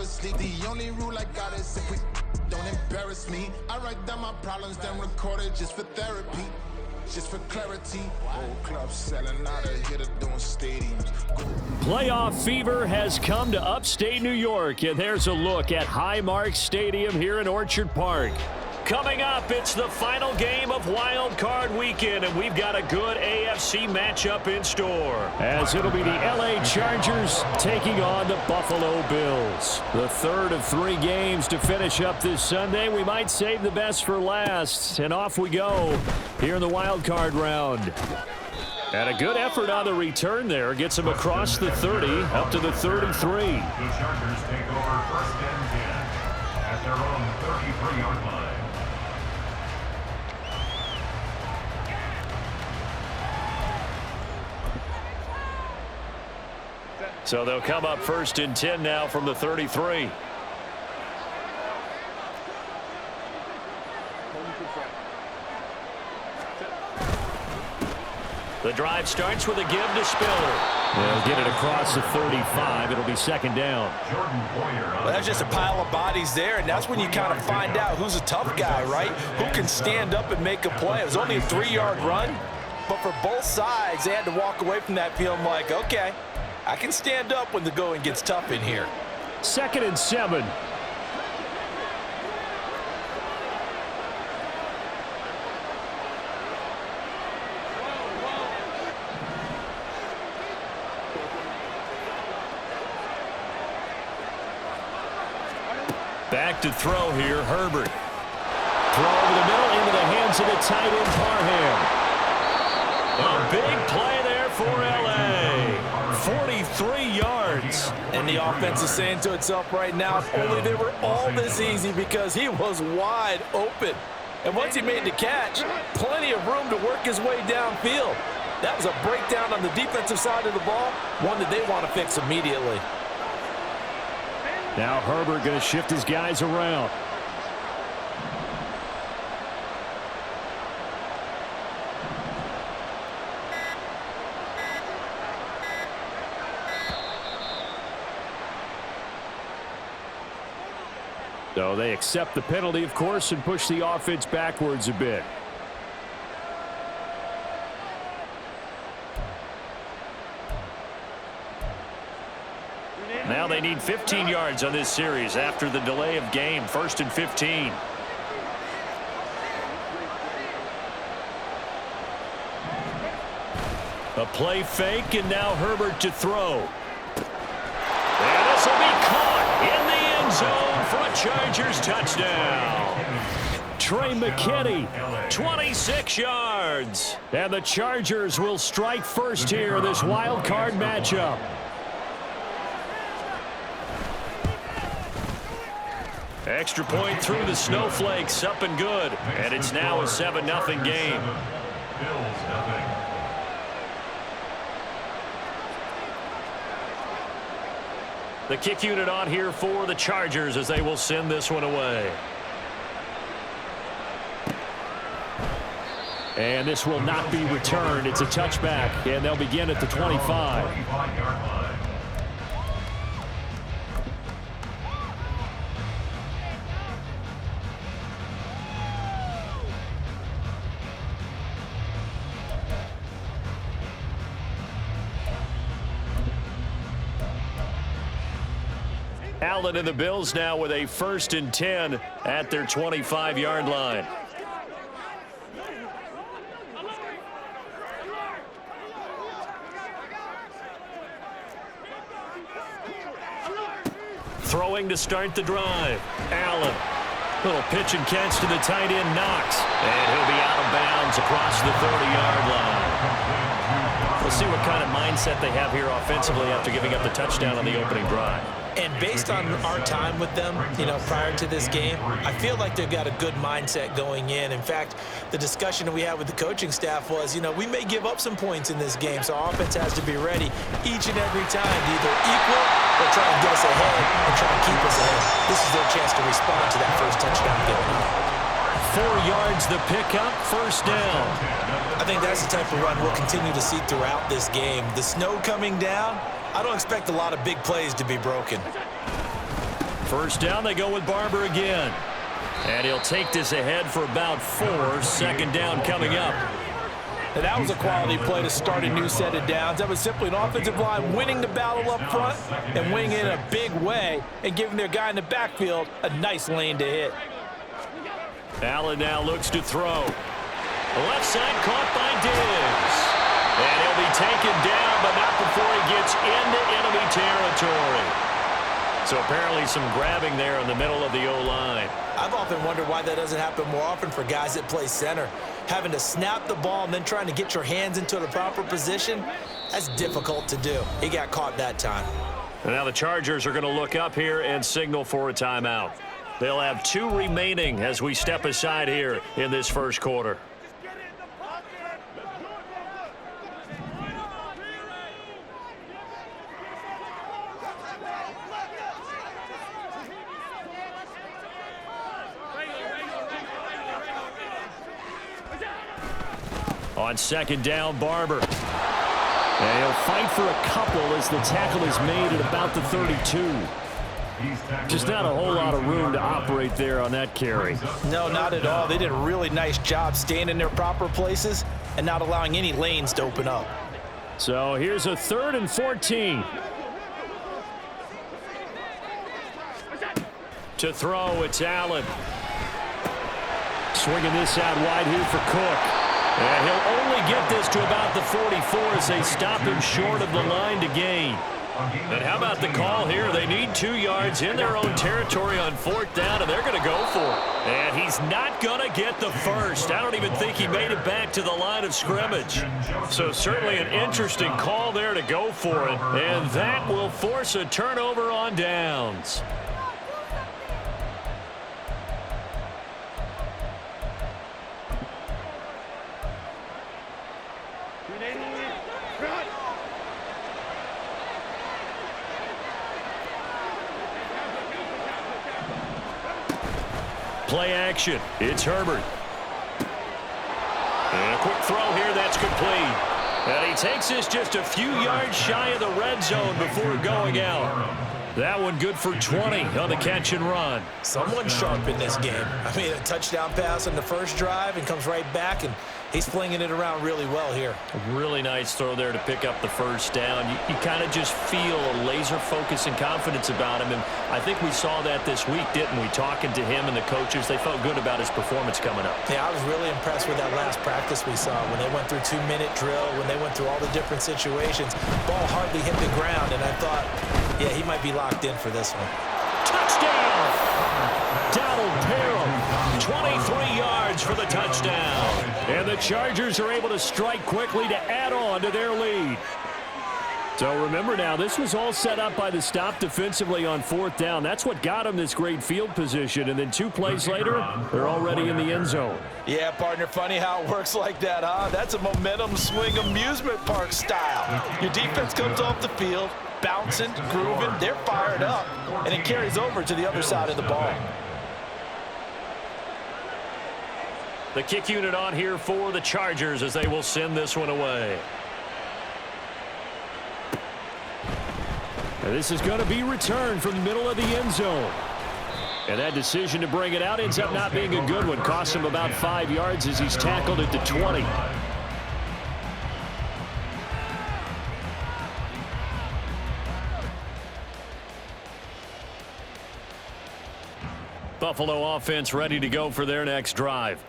never sleep. The only rule I got is if we don't embarrass me. I write down my problems, then record it just for therapy. Just for clarity, whole club selling out of here to doing stadiums. Playoff fever has come to upstate New York, and there's a look at Highmark Stadium here in Orchard Park. Coming up, it's the final game of Wild Card Weekend, and we've got a good AFC matchup in store, as it'll be the LA Chargers taking on the Buffalo Bills. The third of 3 games to finish up this Sunday. We might save the best for last, and off we go here in the Wild Card round. And a good effort on the return there. Gets him across the 30, up to the 33. The Chargers take over 1st and 10 at their own 33-yard line. So they'll come up 1st and 10 now from the 33. The drive starts with a give to Spiller. They'll get it across the 35. It'll be 2nd down. Well, that's just a pile of bodies there, and that's when you kind of find out who's a tough guy, right? Who can stand up and make a play. It was only a 3-yard run, but for both sides, they had to walk away from that feeling like, okay, I can stand up when the going gets tough in here. 2nd and 7. Back to throw here, Herbert. Throw over the middle into the hands of the tight end, Parham. A big play there for L.A. 43 yards. And the offense is saying to itself right now, if only they were all this easy, because he was wide open. And once he made the catch, plenty of room to work his way downfield. That was a breakdown on the defensive side of the ball, one that they want to fix immediately. Now Herbert going to shift his guys around. So they accept the penalty, of course, and push the offense backwards a bit. Now they need 15 yards on this series after the delay of game. 1st and 15. A play fake, and now Herbert to throw. And this will be caught in the end zone for a Chargers touchdown. Trey McKinney, 26 yards. And the Chargers will strike first here in this wild card matchup. Extra point through the snowflakes, up and good. And it's now a 7-0 game. Bills nothing. The kick unit on here for the Chargers as they will send this one away. And this will not be returned. It's a touchback, and they'll begin at the 25. 25-yard line. Allen and the Bills now with a 1st and 10 at their 25-yard line. Throwing to start the drive. Allen. Little pitch and catch to the tight end, Knox. And he'll be out of bounds across the 30-yard line. We'll see what kind of mindset they have here offensively after giving up the touchdown on the opening drive. And based on our time with them, prior to this game, I feel like they've got a good mindset going in. In fact, the discussion that we had with the coaching staff was, we may give up some points in this game, so our offense has to be ready each and every time to either equal or try and get us ahead and try and keep us ahead. This is their chance to respond to that first touchdown given up. 4 yards the pickup, 1st down. I think that's the type of run we'll continue to see throughout this game. The snow coming down, I don't expect a lot of big plays to be broken. First down, they go with Barber again. And he'll take this ahead for about 4. Second down coming up. And that was a quality play to start a new set of downs. That was simply an offensive line winning the battle up front and winning in a big way and giving their guy in the backfield a nice lane to hit. Allen now looks to throw. Left side caught by Diggs. And he'll be taken down, but not before he gets into enemy territory. So apparently some grabbing there in the middle of the O-line. I've often wondered why that doesn't happen more often for guys that play center. Having to snap the ball and then trying to get your hands into the proper position, that's difficult to do. He got caught that time. And now the Chargers are going to look up here and signal for a timeout. They'll have 2 remaining as we step aside here in this first quarter. On second down, Barber. And he'll fight for a couple as the tackle is made at about the 32. Just not a whole lot of room to operate there on that carry. No, not at all. They did a really nice job staying in their proper places and not allowing any lanes to open up. So here's a 3rd and 14. To throw, it's Allen. Swinging this out wide here for Cook. And he'll only get this to about the 44 as they stop him short of the line to gain. And how about the call here? They need 2 yards in their own territory on 4th down, and they're going to go for it. And he's not going to get the first. I don't even think he made it back to the line of scrimmage. So certainly an interesting call there to go for it. And that will force a turnover on downs. Play action. It's Herbert. And a quick throw here. That's complete. And he takes this just a few yards shy of the red zone before going out. That one good for 20 on the catch and run. Someone sharp in this game. I mean, a touchdown pass on the first drive and comes right back, and he's flinging it around really well here. A really nice throw there to pick up the first down. You kind of just feel a laser focus and confidence about him, and I think we saw that this week, didn't we? Talking to him and the coaches, they felt good about his performance coming up. Yeah, I was really impressed with that last practice we saw when they went through 2-minute drill, when they went through all the different situations. Ball hardly hit the ground, and I thought, yeah, he might be locked in for this one. Touchdown! Donald Parham, 23 yards for the touchdown. And the Chargers are able to strike quickly to add on to their lead. So remember now, this was all set up by the stop defensively on 4th down. That's what got them this great field position. And then 2 plays later, they're already in the end zone. Yeah, partner, funny how it works like that, huh? That's a momentum swing amusement park style. Your defense comes off the field, bouncing, grooving, they're fired up, and it carries over to the other side of the ball. The kick unit on here for the Chargers as they will send this one away. And this is going to be returned from the middle of the end zone. And that decision to bring it out ends up not being a good one. Costs him about 5 yards as he's tackled at the 20. Buffalo offense ready to go for their next drive.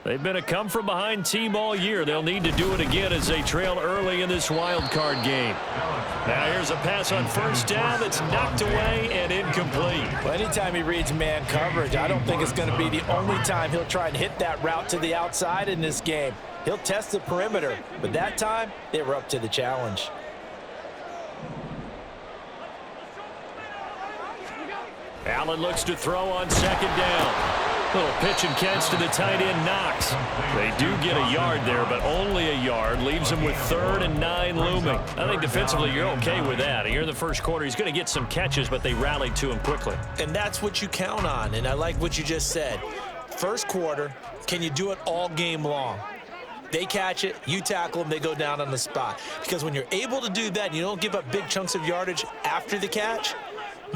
They've been a come-from-behind team all year. They'll need to do it again as they trail early in this wild card game. Now here's a pass on first down that's knocked away and incomplete. Well, anytime he reads man coverage, I don't think it's going to be the only time he'll try and hit that route to the outside in this game. He'll test the perimeter, but that time they were up to the challenge. Allen looks to throw on second down. Little pitch and catch to the tight end, Knox. They do get a yard there, but only a yard. Leaves them with 3rd and 9 looming. I think defensively you're okay with that. Here in the first quarter, he's going to get some catches, but they rallied to him quickly. And that's what you count on, and I like what you just said. First quarter, can you do it all game long? They catch it, you tackle them, they go down on the spot. Because when you're able to do that and you don't give up big chunks of yardage after the catch,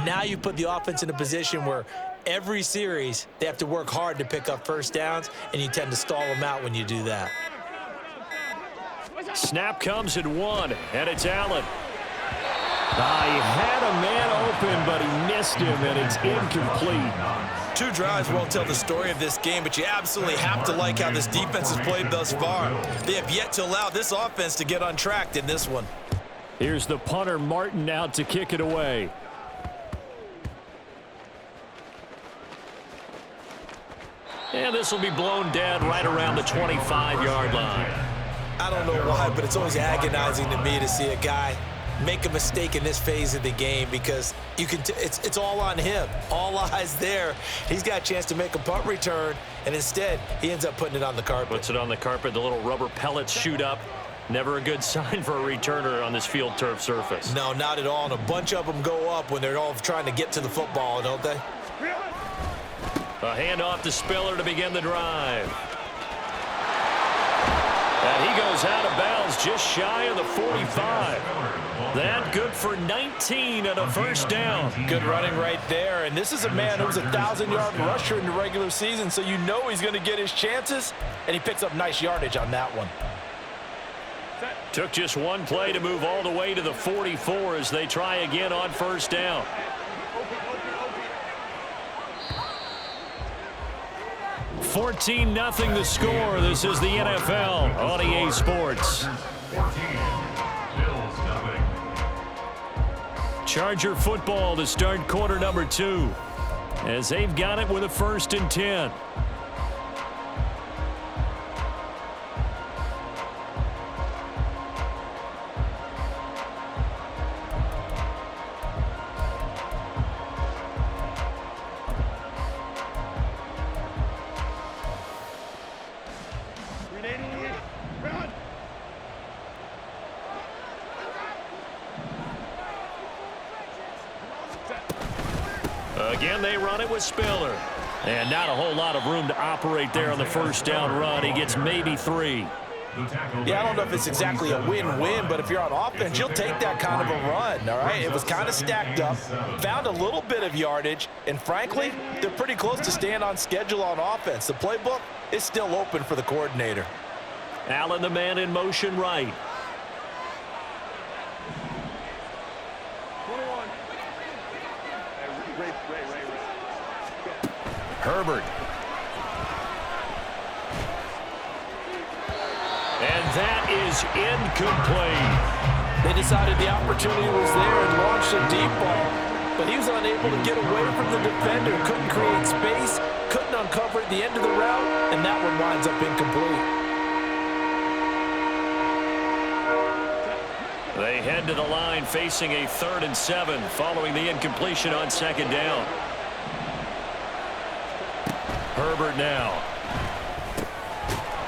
Now you put the offense in a position where every series they have to work hard to pick up first downs, and you tend to stall them out when you do that. Snap comes at 1, and it's Allen. He had a man open, but he missed him, and it's incomplete. 2 drives won't tell the story of this game, but you absolutely have to like how this defense has played thus far. They have yet to allow this offense to get untracked in this one. Here's the punter, Martin, out to kick it away. And this will be blown dead right around the 25-yard line. I don't know why, but it's always agonizing to me to see a guy make a mistake in this phase of the game, because you can it's all on him. All eyes there. He's got a chance to make a punt return, and instead he ends up putting it on the carpet. Puts it on the carpet. The little rubber pellets shoot up. Never a good sign for a returner on this field turf surface. No, not at all. And a bunch of them go up when they're all trying to get to the football, don't they? A handoff to Spiller to begin the drive. And he goes out of bounds just shy of the 45. That good for 19 and a first down. Good running right there. And this is a man who's a 1,000-yard rusher in the regular season, so you know he's going to get his chances, and he picks up nice yardage on that one. Took just one play to move all the way to the 44 as they try again on first down. $14-0 the score. This is the NFL on EA Sports. Charger football to start quarter number 2 as they've got it with a 1st and 10. Again, they run it with Spiller. And not a whole lot of room to operate there on the first down run. He gets maybe 3. Yeah, I don't know if it's exactly a win-win, but if you're on offense, you'll take that kind of a run, all right? It was kind of stacked up, found a little bit of yardage, and frankly, they're pretty close to staying on schedule on offense. The playbook is still open for the coordinator. Allen, the man in motion right. Herbert. And that is incomplete. They decided the opportunity was there and launched a deep ball, but he was unable to get away from the defender, couldn't create space, couldn't uncover at the end of the route, and that one winds up incomplete. They head to the line facing a 3rd and 7 following the incompletion on 2nd down. Herbert now.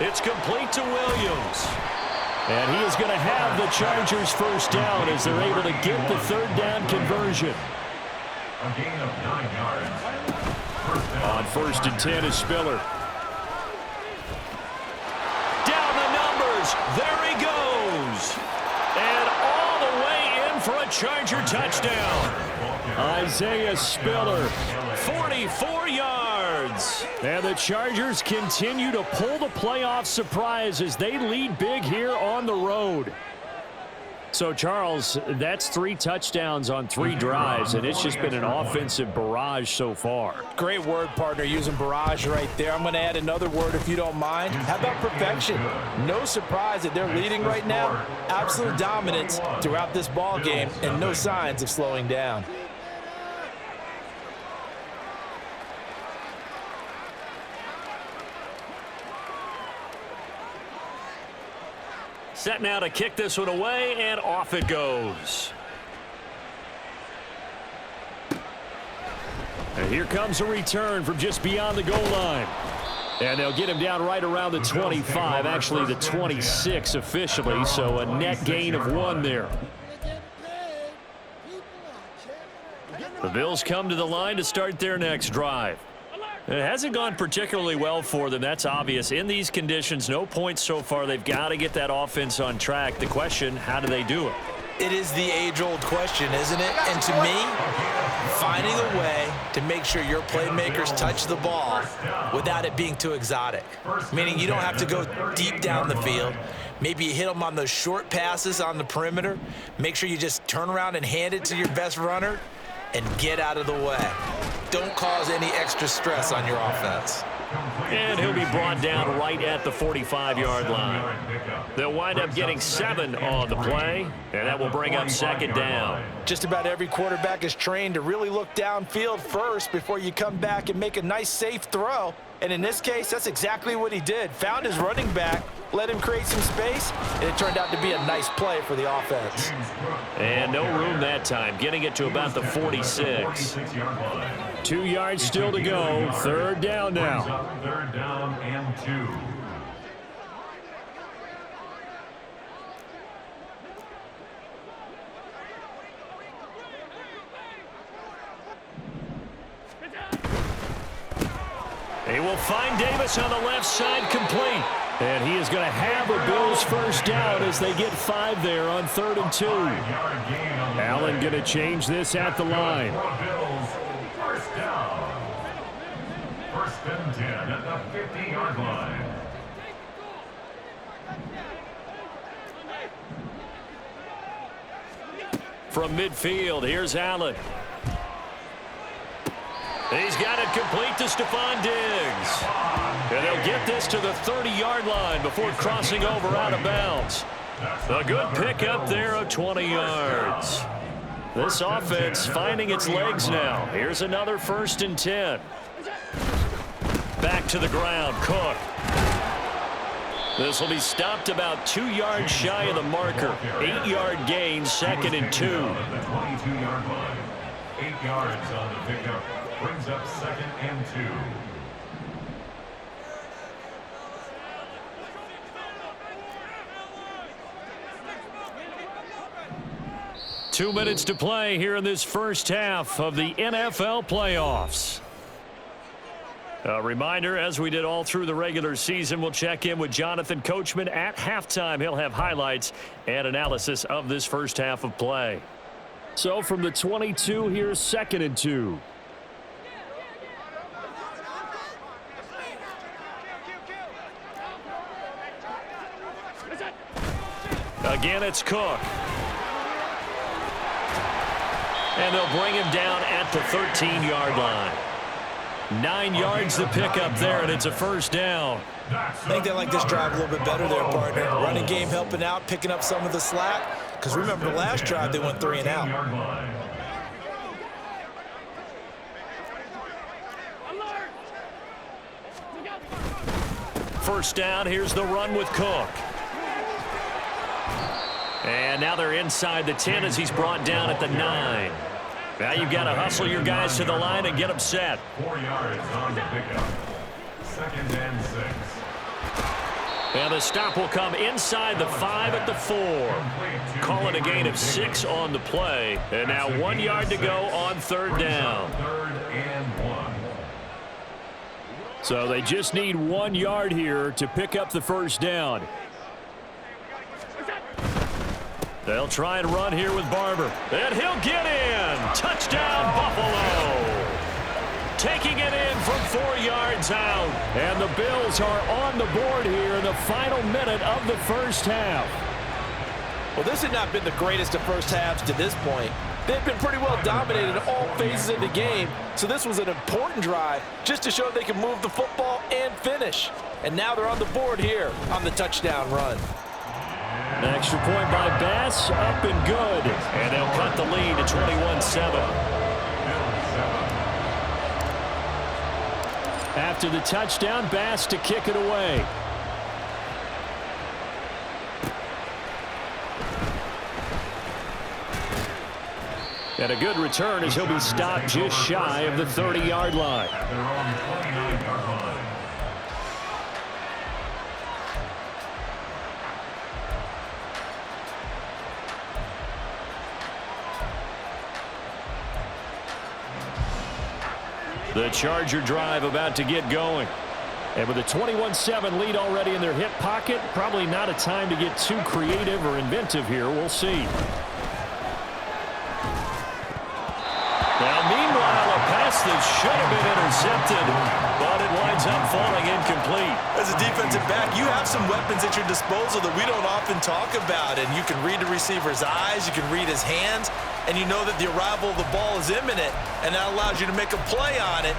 It's complete to Williams. And he is going to have the Chargers first down as they're able to get the 3rd down conversion. A gain of 9 yards. On 1st and 10 is Spiller. Down the numbers. There he goes. And all the way in for a Charger touchdown. Isaiah Spiller, 44 yards. And the Chargers continue to pull the playoff surprise as they lead big here on the road. So, Charles, that's 3 touchdowns on 3 drives, and it's just been an offensive barrage so far. Great word, partner, using barrage right there. I'm going to add another word if you don't mind. How about perfection? No surprise that they're leading right now. Absolute dominance throughout this ball game and no signs of slowing down. Set now to kick this one away, and off it goes. And here comes a return from just beyond the goal line. And they'll get him down right around the 25, actually the 26 officially, so a net gain of 1 there. The Bills come to the line to start their next drive. It hasn't gone particularly well for them. That's obvious. In these conditions, no points so far. They've got to get that offense on track. The question, how do they do it? It is the age-old question, isn't it? And to me, to make sure your playmakers touch the ball without it being too exotic. Meaning you don't have to go deep down the field. Maybe you hit them on those short passes on the perimeter. Make sure you just turn around and hand it to your best runner and get out of the way. Don't cause any extra stress on your offense. And he'll be brought down right at the 45-yard line. They'll wind up getting 7 on the play, and that will bring up second down. Just about every quarterback is trained to really look downfield first before you come back and make a nice, safe throw. And in this case, that's exactly what he did. Found his running back, let him create some space, and it turned out to be a nice play for the offense. And no room that time, getting it to about the 46. 2 yards still to go. Third down now. Third down and 2. He will find Davis on the left side, complete. And he is going to have a Bills first down as they get 5 there on 3rd and 2. Allen going to change this at the line. First down. First and 10 at the 50-yard line. From midfield, here's Allen. He's got it complete to Stephon Diggs. And they'll get this to the 30-yard line before crossing over out of bounds. A good pickup there of 20 yards. This offense finding its legs now. Here's another 1st and 10. Back to the ground, Cook. This will be stopped about 2 yards shy of the marker. 8-yard gain, 2nd and 2. The 22-yard line. 8 yards on the pickup. Brings up 2nd and 2. Two minutes to play here in this first half of the NFL playoffs. A reminder, as we did all through the regular season, we'll check in with Jonathan Coachman at halftime. He'll have highlights and analysis of this first half of play. So from the 22, here's 2nd and 2. Again, it's Cook. And they'll bring him down at the 13-yard line. 9 yards the pickup there, and it's a first down. I think they like this drive a little bit better there, partner. Running game helping out, picking up some of the slack. Because remember, the last drive they went 3 and out. First down, here's the run with Cook. And now they're inside the 10 as he's brought down at the 9. Now you've got to hustle your guys to the line and get them set. 4 yards on the pickup. 2nd and 6. And the stop will come inside the 5 at the 4. Calling a gain of 6 on the play. And now 1 yard to go on 3rd down. 3rd and 1. So they just need 1 yard here to pick up the first down. They'll try and run here with Barber. And he'll get in. Touchdown, Buffalo. Taking it in from 4 yards out. And the Bills are on the board here in the final minute of the first half. Well, this had not been the greatest of first halves to this point. They've been pretty well dominated in all phases of the game, so this was an important drive just to show they can move the football and finish. And now they're on the board here on the touchdown run. An extra point by Bass, up and good. And they'll cut the lead to 21-7. After the touchdown, Bass to kick it away. And a good return as he'll be stopped just shy of the 30-yard line. They're on the 29-yard line. The Charger drive about to get going. And with a 21-7 lead already in their hip pocket, probably not a time to get too creative or inventive here. We'll see. Now, meanwhile, a pass pass that should have been intercepted, but it winds up falling incomplete. As a defensive back, you have some weapons at your disposal that we don't often talk about, and you can read the receiver's eyes, you can read his hands, and you know that the arrival of the ball is imminent, and that allows you to make a play on it.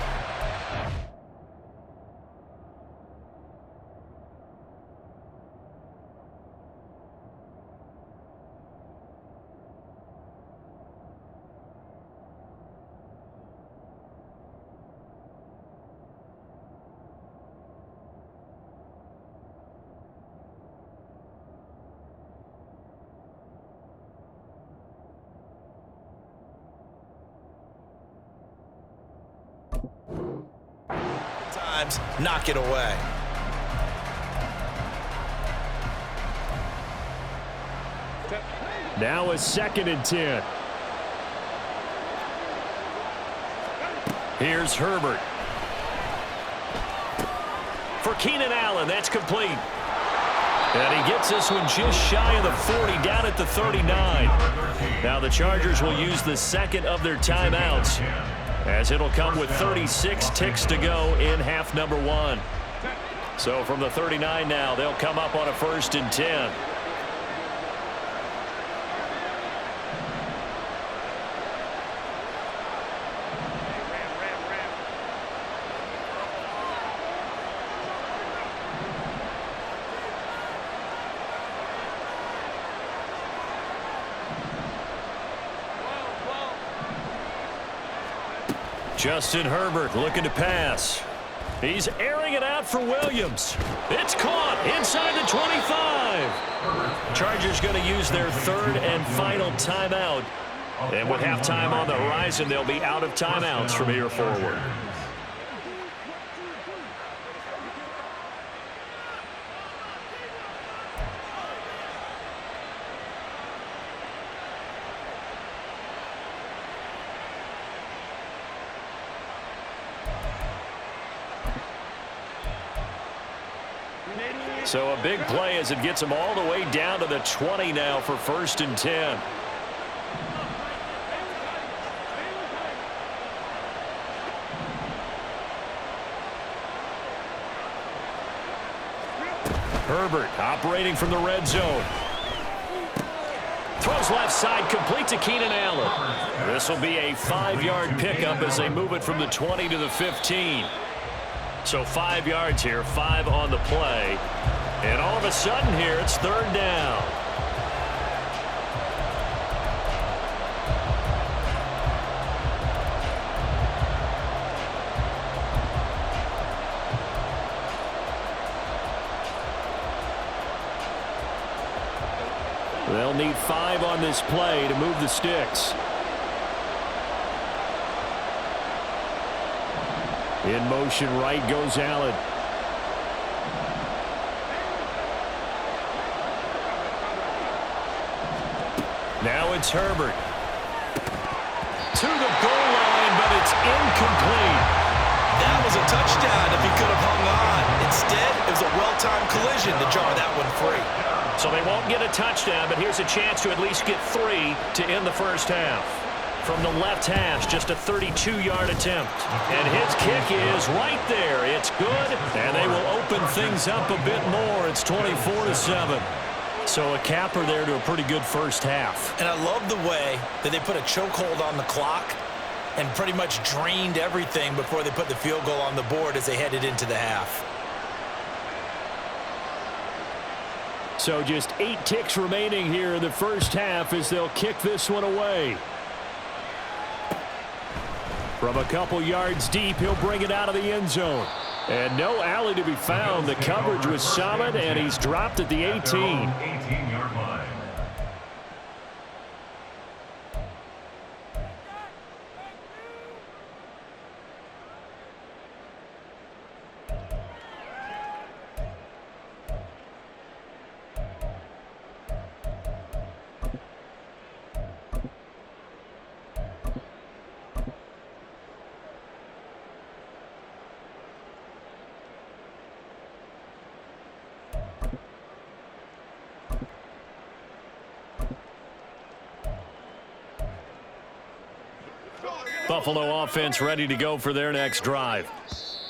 Knock it away. Now a 2nd and 10. Here's Herbert. For Keenan Allen, that's complete. And he gets this one just shy of the 40, down at the 39. Now the Chargers will use the second of their timeouts, as it'll come with 36 ticks to go in half number 1. So from the 39 now, they'll come up on a 1st and 10. Justin Herbert looking to pass. He's airing it out for Williams. It's caught inside the 25. Chargers going to use their 3rd and final timeout. And with halftime on the horizon, they'll be out of timeouts from here forward. So a big play as it gets them all the way down to the 20 now for 1st and 10. Herbert operating from the red zone. Throws left side, complete to Keenan Allen. This will be a 5-yard pickup as they move it from the 20 to the 15. So 5 yards here, 5 on the play. And all of a sudden here, it's 3rd down. They'll need 5 on this play to move the sticks. In motion right goes Allen. Now it's Herbert. To the goal line, but it's incomplete. That was a touchdown if he could have hung on. Instead, it was a well-timed collision to jar that one free. So they won't get a touchdown, but here's a chance to at least get 3 to end the first half. From the left hash, just a 32-yard attempt. And his kick is right there. It's good, and they will open things up a bit more. It's 24-7. So a capper there to a pretty good first half. And I love the way that they put a chokehold on the clock and pretty much drained everything before they put the field goal on the board as they headed into the half. So just 8 ticks remaining here in the first half as they'll kick this one away. From a couple yards deep, he'll bring it out of the end zone. And no alley to be found. The coverage was solid, and he's dropped at the 18. 18-yard line. Buffalo offense ready to go for their next drive.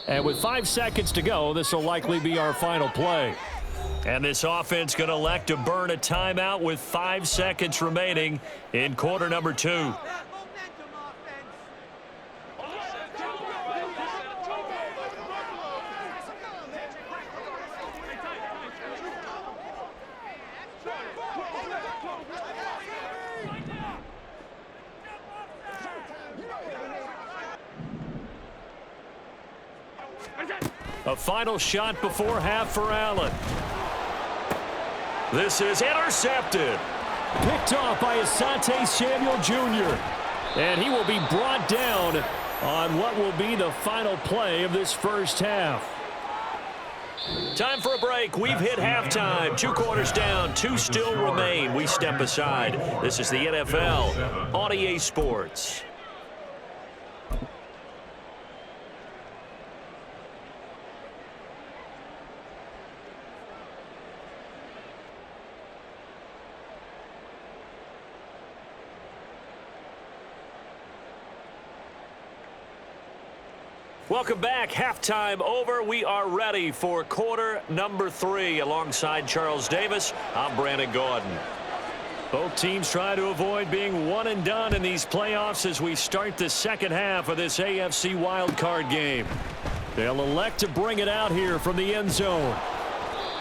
And with 5 seconds to go, this will likely be our final play. And this offense going to elect to burn a timeout with 5 seconds remaining in quarter number 2. A final shot before half for Allen. This is intercepted. Picked off by Asante Samuel Jr. And he will be brought down on what will be the final play of this first half. Time for a break. We've hit halftime. 2 quarters down. 2 still remain. We step aside. This is the NFL on EA Sports. Welcome back. Halftime over. We are ready for quarter number 3. Alongside Charles Davis, I'm Brandon Gordon. Both teams try to avoid being one and done in these playoffs as we start the second half of this AFC wildcard game. They'll elect to bring it out here from the end zone.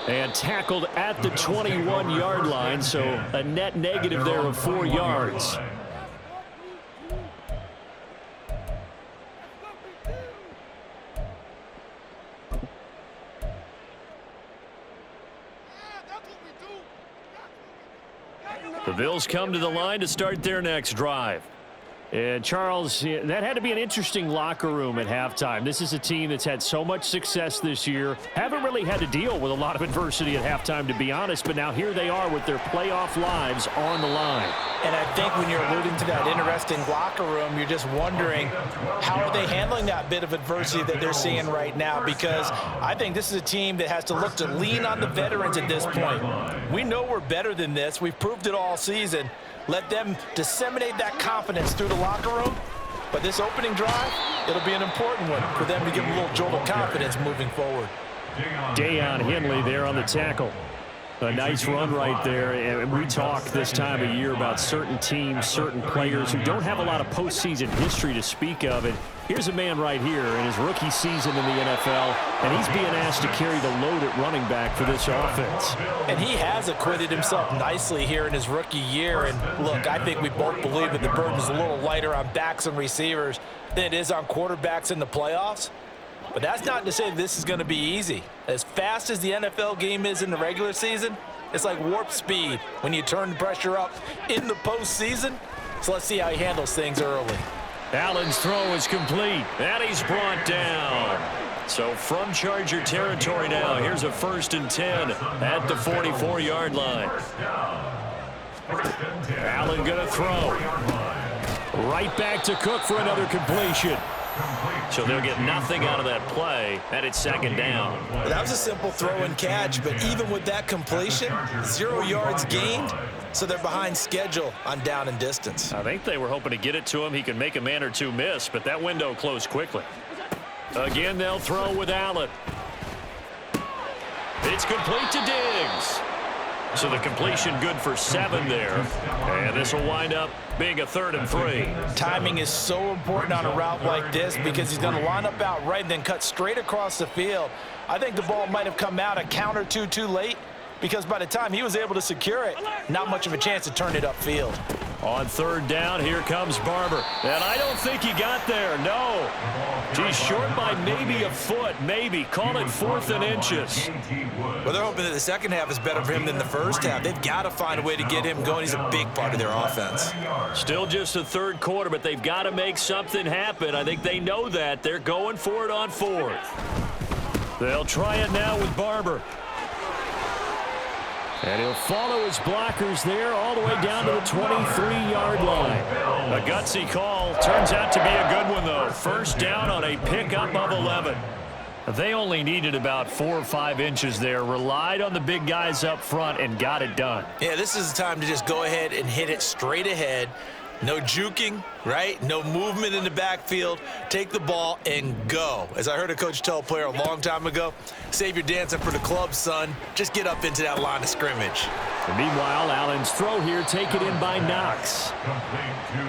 And tackled at the 21-yard line, so a net negative there of 4 yards. The Bills come to the line to start their next drive. And Charles, that had to be an interesting locker room at halftime. This is a team that's had so much success this year. Haven't really had to deal with a lot of adversity at halftime, to be honest. But now here they are with their playoff lives on the line. And I think when you're alluding to that interesting locker room, you're just wondering how are they handling that bit of adversity that they're seeing right now? Because I think this is a team that has to look to lean on the veterans at this point. We know we're better than this. We've proved it all season. Let them disseminate that confidence through the locker room. But this opening drive, it'll be an important one for them to give a little jolt of confidence moving forward. Deion Henley there on the tackle. A nice run right there. And we talk this time of year about certain teams, certain players who don't have a lot of postseason history to speak of. And here's a man right here in his rookie season in the NFL, and he's being asked to carry the load at running back for this offense. And he has acquitted himself nicely here in his rookie year. And look, I think we both believe that the burden is a little lighter on backs and receivers than it is on quarterbacks in the playoffs. But that's not to say this is going to be easy. As fast as the NFL game is in the regular season, it's like warp speed when you turn the pressure up in the postseason. So let's see how he handles things early. Allen's throw is complete, and he's brought down. So from Charger territory now, here's a 1st and 10 at the 44-yard line. Allen going to throw. Right back to Cook for another completion. So they'll get nothing out of that play, and it's 2nd down. That was a simple throw and catch, but even with that completion, 0 yards gained, so they're behind schedule on down and distance. I think they were hoping to get it to him. He could make a man or two miss, but that window closed quickly. Again, they'll throw with Allen. It's complete to Diggs. So the completion good for 7 there. And this will wind up being a 3rd and 3. Timing is so important on a route like this because he's going to line up out right and then cut straight across the field. I think the ball might have come out a count or two too late because by the time he was able to secure it, not much of a chance to turn it upfield. On 3rd down, here comes Barber. And I don't think he got there, no. He's short by maybe a foot, maybe. Call it 4th and inches. Well, they're hoping that the second half is better for him than the first half. They've got to find a way to get him going. He's a big part of their offense. Still just the 3rd quarter, but they've got to make something happen. I think they know that. They're going for it on 4th. They'll try it now with Barber. And he'll follow his blockers there all the way down to the 23-yard line. A gutsy call. Turns out to be a good one, though. 1st down on a pickup of 11. They only needed about 4 or 5 inches there. Relied on the big guys up front and got it done. Yeah, this is the time to just go ahead and hit it straight ahead. No juking, right? No movement in the backfield. Take the ball and go. As I heard a coach tell a player a long time ago, save your dancing for the club, son. Just get up into that line of scrimmage. And meanwhile, Allen's throw here taken in by Knox.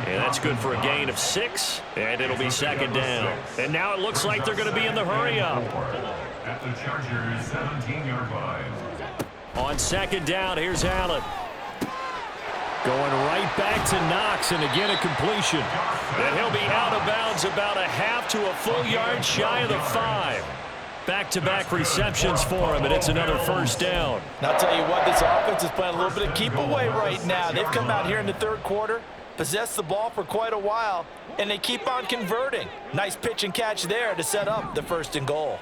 And that's good for a gain of 6, and it'll be second down. And now it looks like they're going to be in the hurry-up. At the Chargers' 17-yard line. On second down, here's Allen. Going right back to Knox, and again a completion. And he'll be out of bounds about a half to a full yard shy of the 5. Back-to-back receptions for him, and it's another first down. Now, I'll tell you what, this offense is playing a little bit of keep away right now. They've come out here in the third quarter, possessed the ball for quite a while, and they keep on converting. Nice pitch and catch there to set up the 1st and goal.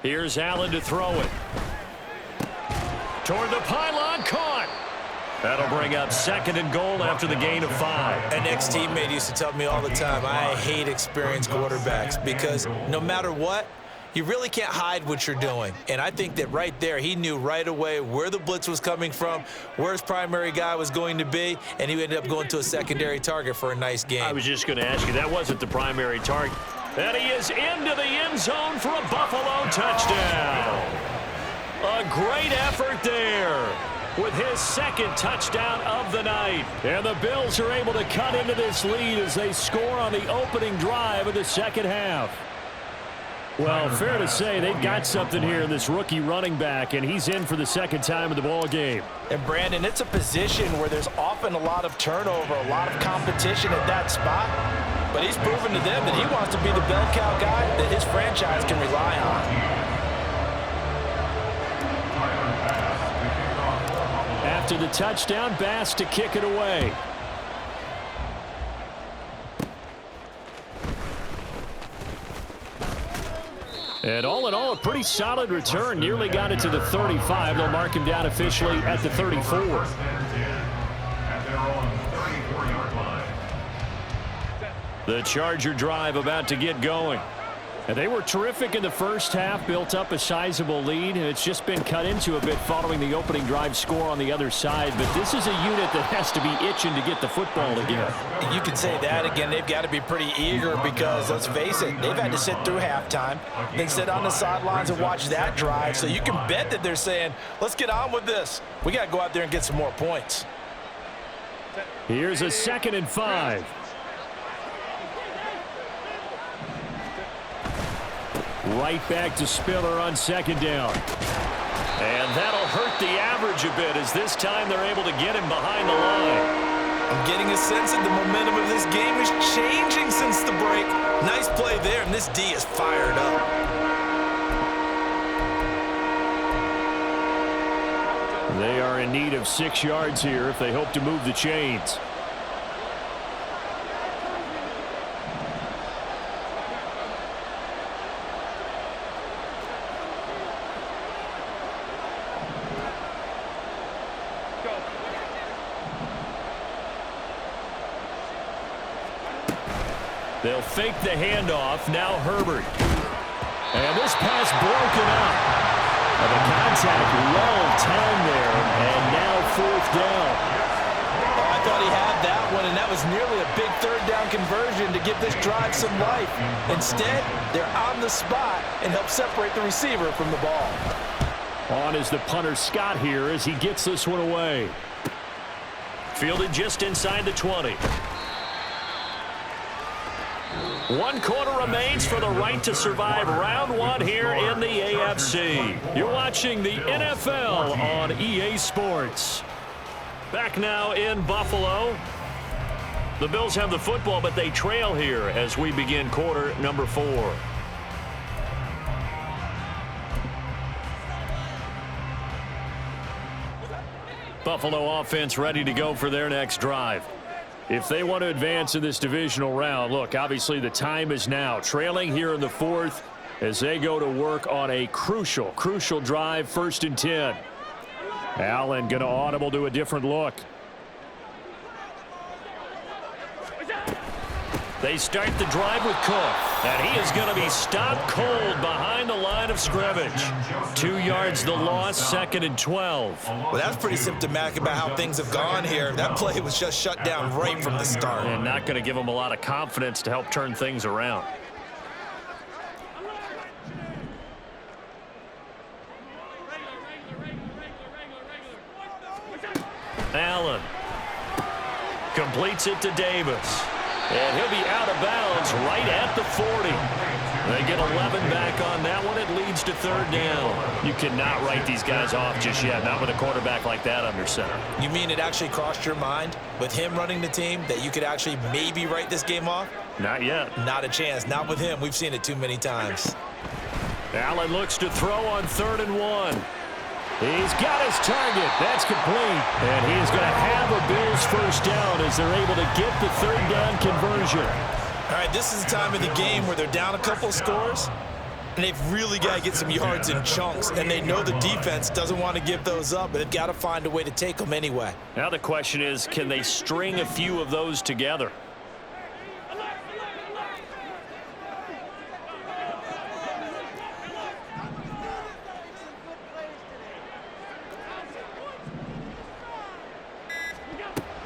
Here's Allen to throw it. Toward the pylon, caught. That'll bring up 2nd and goal after the gain of 5. An ex-teammate used to tell me all the time, I hate experienced quarterbacks because no matter what, you really can't hide what you're doing. And I think that right there, he knew right away where the blitz was coming from, where his primary guy was going to be, and he ended up going to a secondary target for a nice game. I was just going to ask you, that wasn't the primary target. And he is into the end zone for a Buffalo touchdown. A great effort there with his 2nd touchdown of the night. And the Bills are able to cut into this lead as they score on the opening drive of the second half. Well, fair to say they've got something here in this rookie running back, and he's in for the 2nd time of the ball game. And, Brandon, it's a position where there's often a lot of turnover, a lot of competition at that spot. But he's proven to them that he wants to be the bell cow guy that his franchise can rely on. After the touchdown, Bass to kick it away. And all in all, a pretty solid return. Nearly got it to the 35. They'll mark him down officially at the 34. The Charger drive about to get going. And they were terrific in the first half, built up a sizable lead, and it's just been cut into a bit following the opening drive score on the other side. But this is a unit that has to be itching to get the football again. You can say that again. They've got to be pretty eager because, let's face it, they've had to sit through halftime, then sit on the sidelines and watch that drive. So you can bet that they're saying, let's get on with this. We got to go out there and get some more points. Here's a 2nd and 5. Right back to Spiller on 2nd down. And that'll hurt the average a bit as this time they're able to get him behind the line. I'm getting a sense that the momentum of this game is changing since the break. Nice play there, and this D is fired up. They are in need of 6 yards here if they hope to move the chains. They'll fake the handoff. Now Herbert. And this pass broken up. And the contact well timed there. And now 4th down. Oh, I thought he had that one, and that was nearly a big 3rd down conversion to give this drive some life. Instead, they're on the spot and help separate the receiver from the ball. On is the punter Scott here as he gets this one away. Fielded just inside the 20. 1 quarter remains for the right to survive round 1 here in the AFC. You're watching the NFL on EA Sports. Back now in Buffalo. The Bills have the football, but they trail here as we begin quarter number 4. Buffalo offense ready to go for their next drive. If they want to advance in this divisional round, look, obviously the time is now. Trailing here in the 4th as they go to work on a crucial drive, 1st and 10. Allen going to audible to a different look. They start the drive with Cook. And he is going to be stopped cold behind the line of scrimmage. 2 yards the loss, 2nd and 12. Well, that's pretty symptomatic about how things have gone here. That play was just shut down right from the start. And not going to give him a lot of confidence to help turn things around. Allen completes it to Davis. And he'll be out of bounds right at the 40. They get 11 back on that one. It leads to 3rd down. You cannot write these guys off just yet, not with a quarterback like that under center. You mean it actually crossed your mind with him running the team that you could actually maybe write this game off? Not yet. Not a chance. Not with him. We've seen it too many times. Allen looks to throw on 3rd and 1. He's got his target. That's complete. And he is going to have a Bills first down as they're able to get the 3rd down conversion. All right, this is the time of the game where they're down a couple of scores, and they've really got to get some yards in chunks, and they know the defense doesn't want to give those up, but they've got to find a way to take them anyway. Now the question is, can they string a few of those together?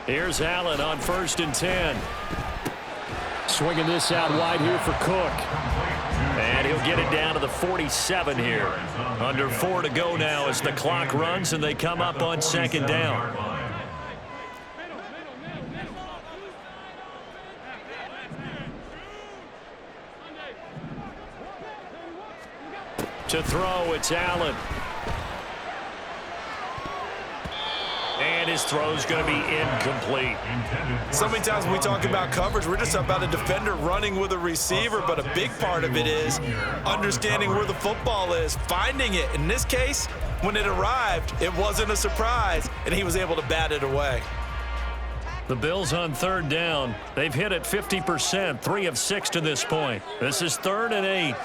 Here's Allen on 1st and 10. Swinging this out wide here for Cook. And he'll get it down to the 47 here. Under 4 to go now as the clock runs and they come up on 2nd down. To throw, it's Allen. And his throw's going to be incomplete. So many times when we talk about coverage, we're just about a defender running with a receiver, but a big part of it is understanding where the football is, finding it. In this case, when it arrived, it wasn't a surprise, and he was able to bat it away. The Bills on 3rd down. They've hit it 50%, 3 of 6 to this point. This is 3rd and 8.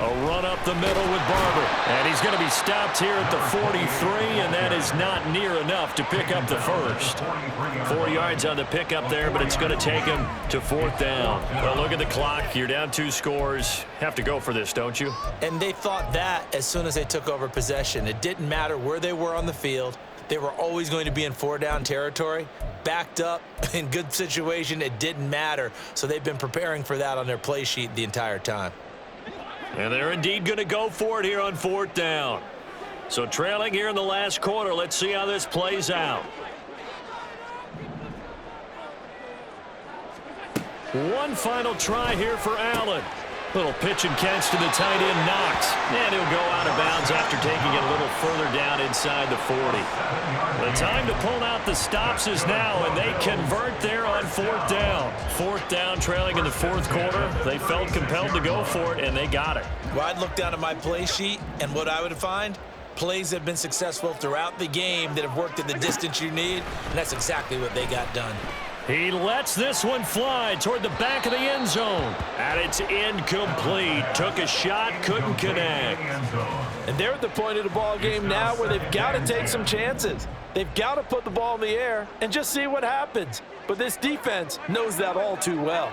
A run up the middle with Barber. And he's going to be stopped here at the 43, and that is not near enough to pick up the first. 4 yards on the pickup there, but it's going to take him to 4th down. Well, look at the clock. You're down 2 scores. Have to go for this, don't you? And they thought that as soon as they took over possession. It didn't matter where they were on the field. They were always going to be in 4-down territory. Backed up, in good situation, it didn't matter. So they've been preparing for that on their play sheet the entire time. And they're indeed going to go for it here on 4th down. So trailing here in the last quarter. Let's see how this plays out. One final try here for Allen. Little pitch and catch to the tight end, Knox. And he'll go out of bounds after taking it a little further down inside the 40. The time to pull out the stops is now, and they convert there on 4th down. 4th down, trailing in the 4th quarter. They felt compelled to go for it, and they got it. Well, I'd look down at my play sheet, and what I would find, plays have been successful throughout the game that have worked at the distance you need, and that's exactly what they got done. He lets this one fly toward the back of the end zone. And it's incomplete. Took a shot, couldn't connect. And they're at the point of the ball game now where they've got to take some chances. They've got to put the ball in the air and just see what happens. But this defense knows that all too well.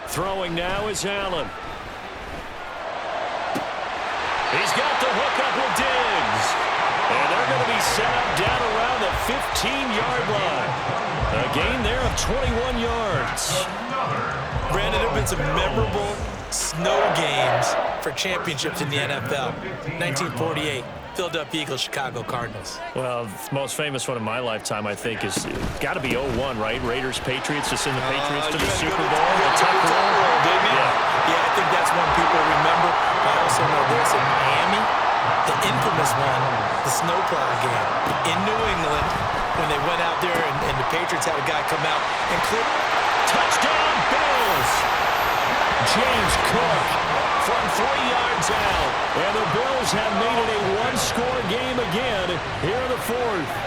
Throwing now is Allen. He's got the hook up with Diggs. And they're going to be set up down around the 15-yard line. A gain there of 21 yards. Brandon, there have been some memorable snow games for championships in the NFL. 1948, Philadelphia Eagles, Chicago Cardinals. Well, the most famous one of my lifetime, I think, is got to be 01, right? Raiders, Patriots, to send the Patriots to the Super Bowl. The tuck roll, didn't you? Yeah, I think that's one people remember. I also know this in Miami. The infamous one, the snowplow game in New England when they went out there and the Patriots had a guy come out and clip. Touchdown, Bills! James Cook from 3 yards out. And the Bills have made it a one-score game again here in the 4th.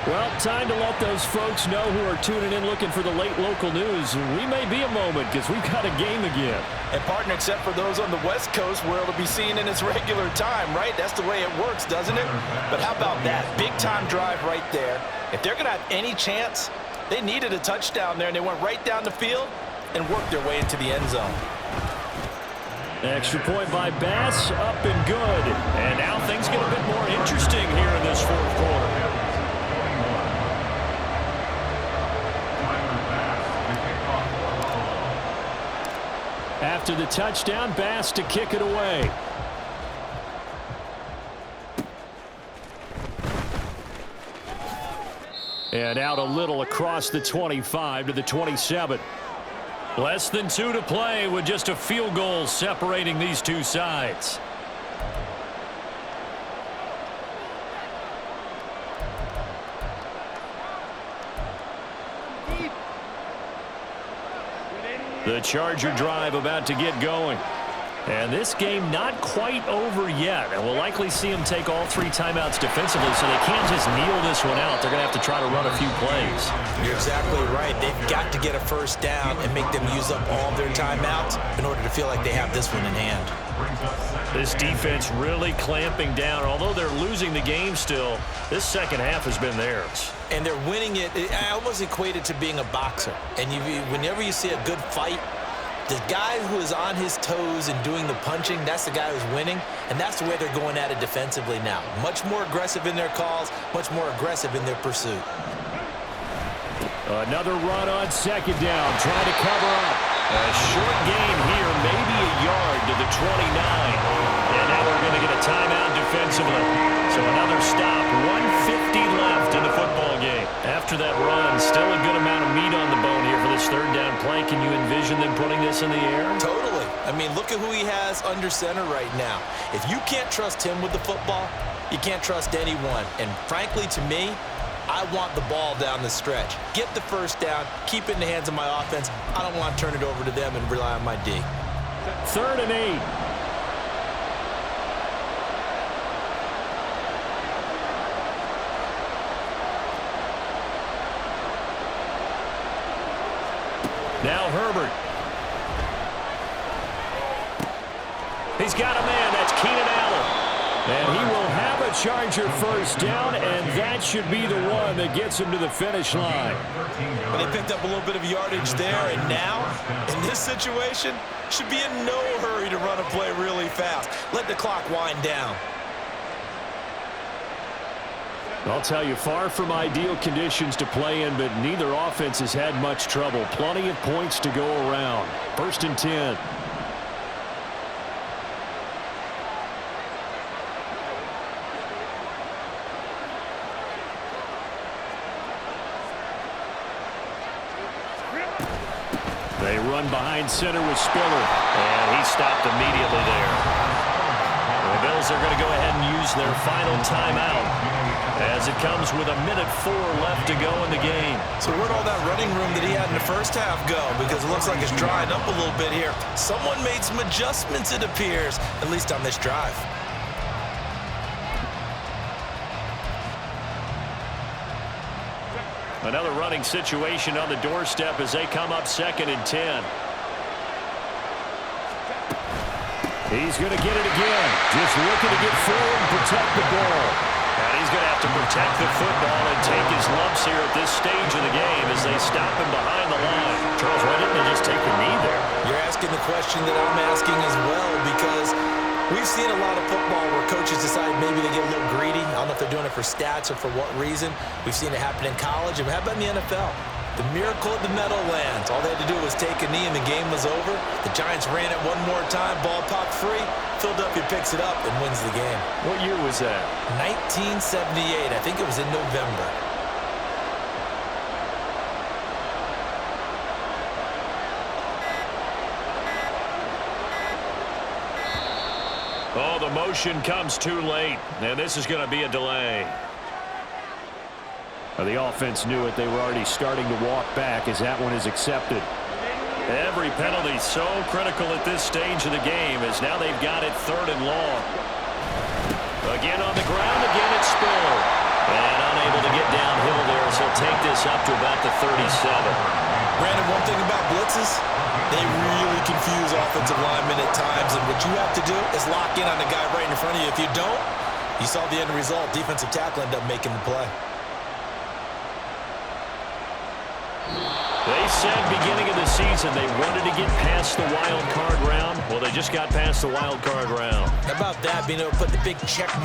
Well, time to let those folks know who are tuning in looking for the late local news. We may be a moment because we've got a game again. And, partner, except for those on the West Coast where it'll be seen in its regular time, right? That's the way it works, doesn't it? But how about that? Big-time drive right there. If they're going to have any chance They needed a touchdown there, and they went right down the field and worked their way into the end zone. Extra point by Bass, up and good. And now things get a bit more interesting here in this fourth quarter. After the touchdown, Bass to kick it away. And out a little across the 25 to the 27. Less than 2 to play with just a field goal separating these two sides. The Charger drive about to get going. And this game not quite over yet. And we'll likely see them take all 3 timeouts defensively, so they can't just kneel this one out. They're going to have to try to run a few plays. You're exactly right. They've got to get a first down and make them use up all their timeouts in order to feel like they have this one in hand. This defense really clamping down. Although they're losing the game still, this second half has been theirs. And they're winning it. I almost equate it to being a boxer. And whenever you see a good fight, the guy who is on his toes and doing the punching, that's the guy who's winning, and that's the way they're going at it defensively now. Much more aggressive in their calls, much more aggressive in their pursuit. Another run on second down, trying to cover up. A short gain here, maybe a yard to the 29. And now we're going to get a timeout defensively. So another stop, 1:50 left in the football game. After that run, still a good amount of meat on the bone here for this third down play. Can you envision them putting this in the air? Totally. I mean, look at who he has under center right now. If you can't trust him with the football, you can't trust anyone. And frankly, to me, I want the ball down the stretch. Get the first down, keep it in the hands of my offense. I don't want to turn it over to them and rely on my D. 3rd and 8. Now Herbert. He's got a man. That's Keenan Allen. And he will have a Charger first down, and that should be the one that gets him to the finish line. But they picked up a little bit of yardage there, and now, in this situation, should be in no hurry to run a play really fast. Let the clock wind down. I'll tell you, far from ideal conditions to play in, but neither offense has had much trouble. Plenty of points to go around. 1st and 10. They run behind center with Spiller, and he stopped immediately there. The Bills are going to go ahead and use their final timeout as it comes with 1:04 left to go in the game. So where'd all that running room that he had in the first half go? Because it looks like it's drying up a little bit here. Someone made some adjustments, it appears, at least on this drive. Another running situation on the doorstep as they come up 2nd and 10. He's going to get it again. Just looking to get forward and protect the ball. And he's going to have to protect the football and take his lumps here at this stage of the game as they stop him behind the line. Charles, why didn't they just take the knee there? You're asking the question that I'm asking as well, because we've seen a lot of football where coaches decide maybe they get a little greedy. I don't know if they're doing it for stats or for what reason. We've seen it happen in college. And how about in the NFL? The miracle of the Meadowlands. All they had to do was take a knee and the game was over. The Giants ran it one more time. Ball popped free. Philadelphia picks it up and wins the game. What year was that? 1978. I think it was in November. Oh, the motion comes too late, and this is going to be a delay. The offense knew it. They were already starting to walk back as that one is accepted. Every penalty so critical at this stage of the game as now they've got it 3rd and long. Again on the ground, again it's Spiller. And unable to get downhill there as he'll take this up to about the 37. Brandon, one thing about blitzes, they really confuse offensive linemen at times, and what you have to do is lock in on the guy right in front of you. If you don't, you saw the end result. Defensive tackle ended up making the play. They said beginning of the season they wanted to get past the wild card round. Well, they just got past the wild card round. How about that, being able to put the big check mark